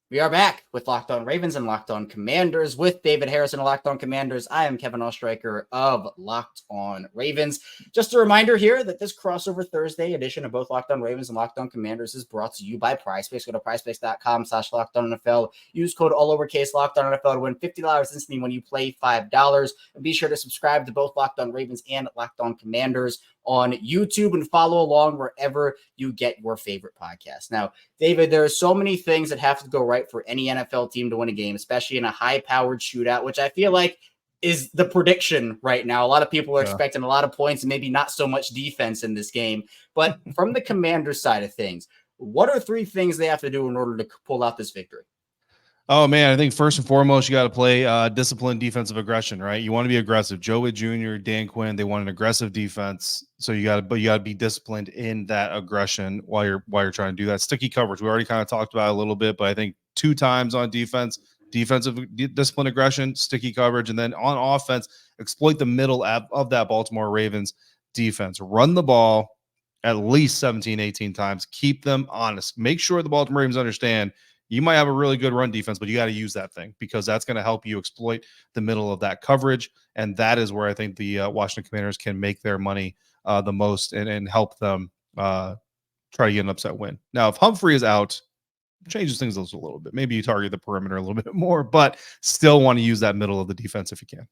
We are back with Locked On Ravens and Locked On Commanders with David Harrison of Locked On Commanders. I am Kevin Ostreicher of Locked On Ravens. Just a reminder here that this crossover Thursday edition of both Locked On Ravens and Locked On Commanders is brought to you by PrizePicks. Go to prizepicks.com/LockedOnNFL. Use code all lowercase LockedOnNFL to win $50 instantly when you play $5. And be sure to subscribe to both Locked On Ravens and Locked On Commanders on YouTube and follow along wherever you get your favorite podcast. Now, David, there are so many things that have to go right for any NFL team to win a game, especially in a high-powered shootout, which I feel like is the prediction right now. A lot of people are expecting a lot of points and maybe not so much defense in this game. But from the Commanders side of things, what are 3 things they have to do in order to pull out this victory? Oh, man, I think first and foremost, you got to play disciplined defensive aggression, right? You want to be aggressive. Joe Witt Jr., Dan Quinn, they want an aggressive defense. So you got to be disciplined in that aggression while you're trying to do that. Sticky coverage, we already kind of talked about it a little bit, but I think 2 times on defense, defensive discipline aggression, sticky coverage, and then on offense, exploit the middle of that Baltimore Ravens defense. Run the ball at least 17, 18 times. Keep them honest. Make sure the Baltimore Ravens understand you might have a really good run defense, but you got to use that thing because that's going to help you exploit the middle of that coverage. And that is where I think the Washington Commanders can make their money the most and help them try to get an upset win. Now, if Humphrey is out, changes things a little bit. Maybe you target the perimeter a little bit more, but still want to use that middle of the defense if you can.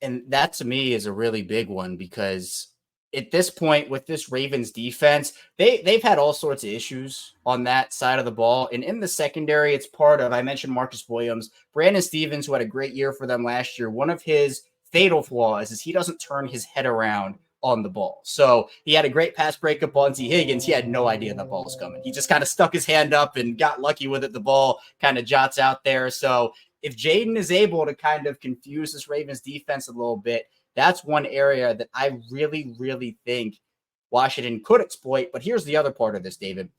And that to me is a really big one because at this point with this Ravens defense, they've had all sorts of issues on that side of the ball. And in the secondary, it's part of, I mentioned Marcus Williams, Brandon Stevens, who had a great year for them last year. One of his fatal flaws is he doesn't turn his head around on the ball. So he had a great pass breakup on T. Higgins. He had no idea that ball was coming. He just kind of stuck his hand up and got lucky with it. The ball kind of jots out there. So if Jayden is able to kind of confuse this Ravens defense a little bit, that's one area that I really, really think Washington could exploit. But here's the other part of this, David.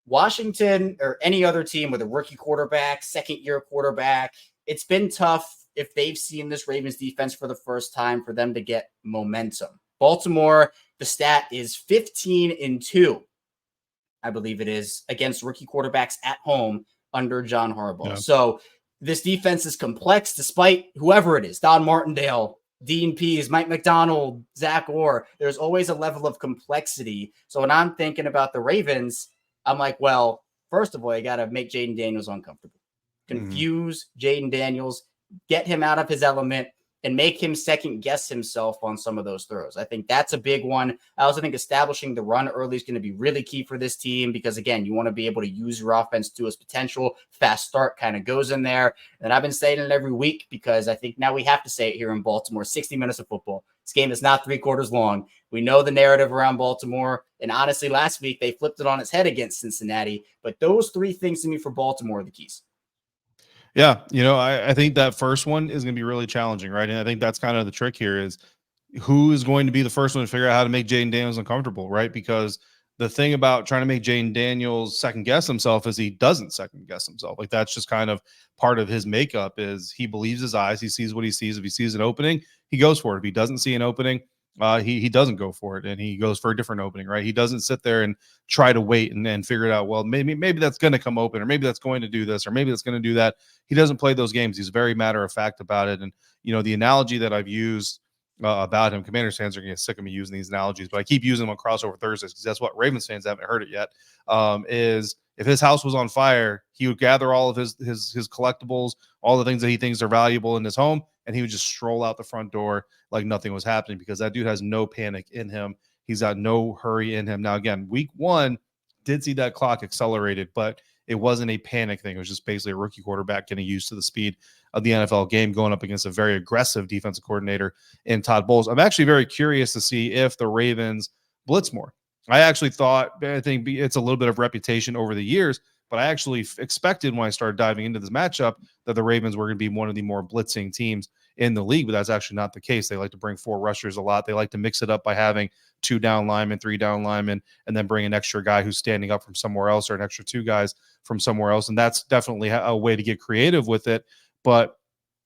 Washington or any other team with a rookie quarterback, second-year quarterback, it's been tough if they've seen this Ravens defense for the first time for them to get momentum. Baltimore, the stat is 15-2, I believe it is, against rookie quarterbacks at home under John Harbaugh. Yeah. So this defense is complex despite whoever it is, Don Martindale, Dean Pease, Mike McDonald, Zach Orr. There's always a level of complexity. So when I'm thinking about the Ravens, I'm like, well, first of all, you got to make Jayden Daniels uncomfortable. Confuse Jayden Daniels, get him out of his element, and make him second guess himself on some of those throws. I think that's a big one. I also think establishing the run early is going to be really key for this team because, again, you want to be able to use your offense to its potential. Fast start kind of goes in there. And I've been saying it every week because I think now we have to say it here in Baltimore, 60 minutes of football. This game is not 3 quarters long. We know the narrative around Baltimore. And honestly, last week they flipped it on its head against Cincinnati. But those 3 things to me for Baltimore are the keys. Yeah, I think that first one is going to be really challenging, right? And I think that's kind of the trick here is who is going to be the first one to figure out how to make Jayden Daniels uncomfortable, right? Because the thing about trying to make Jayden Daniels second guess himself is he doesn't second guess himself. Like that's just kind of part of his makeup is he believes his eyes. He sees what he sees. If he sees an opening, he goes for it. If he doesn't see an opening, he doesn't go for it and he goes for a different opening, right? He doesn't sit there and try to wait and figure it out. Well, maybe that's going to come open or maybe that's going to do this or maybe that's going to do that. He doesn't play those games. He's very matter of fact about it. And, the analogy that I've used about him, Commanders fans are going to get sick of me using these analogies, but I keep using them on Crossover Thursdays because that's what Ravens fans haven't heard it yet, is if his house was on fire, he would gather all of his collectibles, all the things that he thinks are valuable in his home, and he would just stroll out the front door like nothing was happening because that dude has no panic in him. He's got no hurry in him. Now, again, week 1 did see that clock accelerated, but it wasn't a panic thing. It was just basically a rookie quarterback getting used to the speed of the NFL game going up against a very aggressive defensive coordinator in Todd Bowles. I'm actually very curious to see if the Ravens blitz more. I think it's a little bit of reputation over the years, but I actually expected when I started diving into this matchup that the Ravens were going to be one of the more blitzing teams in the league, but that's actually not the case. They like to bring 4 rushers a lot. They like to mix it up by having 2 down linemen, 3 down linemen, and then bring an extra guy who's standing up from somewhere else or an extra 2 guys from somewhere else. And that's definitely a way to get creative with it. But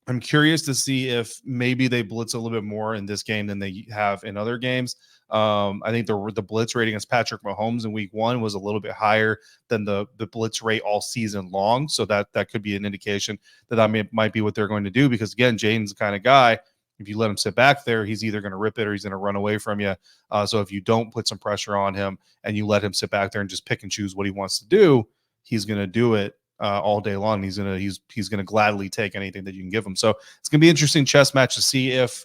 I'm curious to see if maybe they blitz a little bit more in this game than they have in other games. I think the blitz rate against Patrick Mahomes in week 1 was a little bit higher than the blitz rate all season long. So that could be an indication that might be what they're going to do, because again, Jayden's the kind of guy, if you let him sit back there, he's either going to rip it or he's going to run away from you. So if you don't put some pressure on him and you let him sit back there and just pick and choose what he wants to do, he's going to do it all day long. He's gonna gladly take anything that you can give him. So it's gonna be an interesting chess match to see if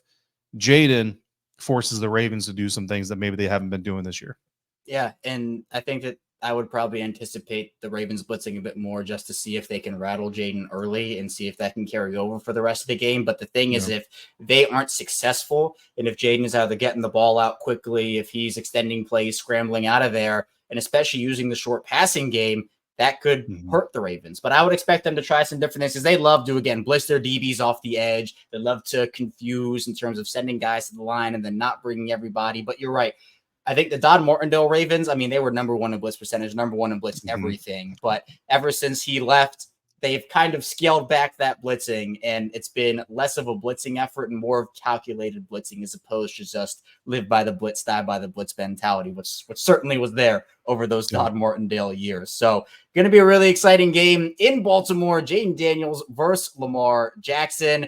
Jayden forces the Ravens to do some things that maybe they haven't been doing this year. Yeah, and I think that I would probably anticipate the Ravens blitzing a bit more just to see if they can rattle Jayden early and see if that can carry over for the rest of the game. But the thing is, if they aren't successful, and if Jayden is either getting the ball out quickly, if he's extending plays, scrambling out of there, and especially using the short passing game, that could hurt the Ravens. But I would expect them to try some different things, because they love to, again, blitz their DBs off the edge. They love to confuse in terms of sending guys to the line and then not bringing everybody. But you're right. I think the Don Martindale Ravens, I mean, they were number 1 in blitz percentage, number 1 in blitz everything. But ever since he left, they've kind of scaled back that blitzing, and it's been less of a blitzing effort and more of calculated blitzing, as opposed to just live by the blitz, die by the blitz mentality, which certainly was there over those Don Martindale years. So going to be a really exciting game in Baltimore. Jayden Daniels versus Lamar Jackson.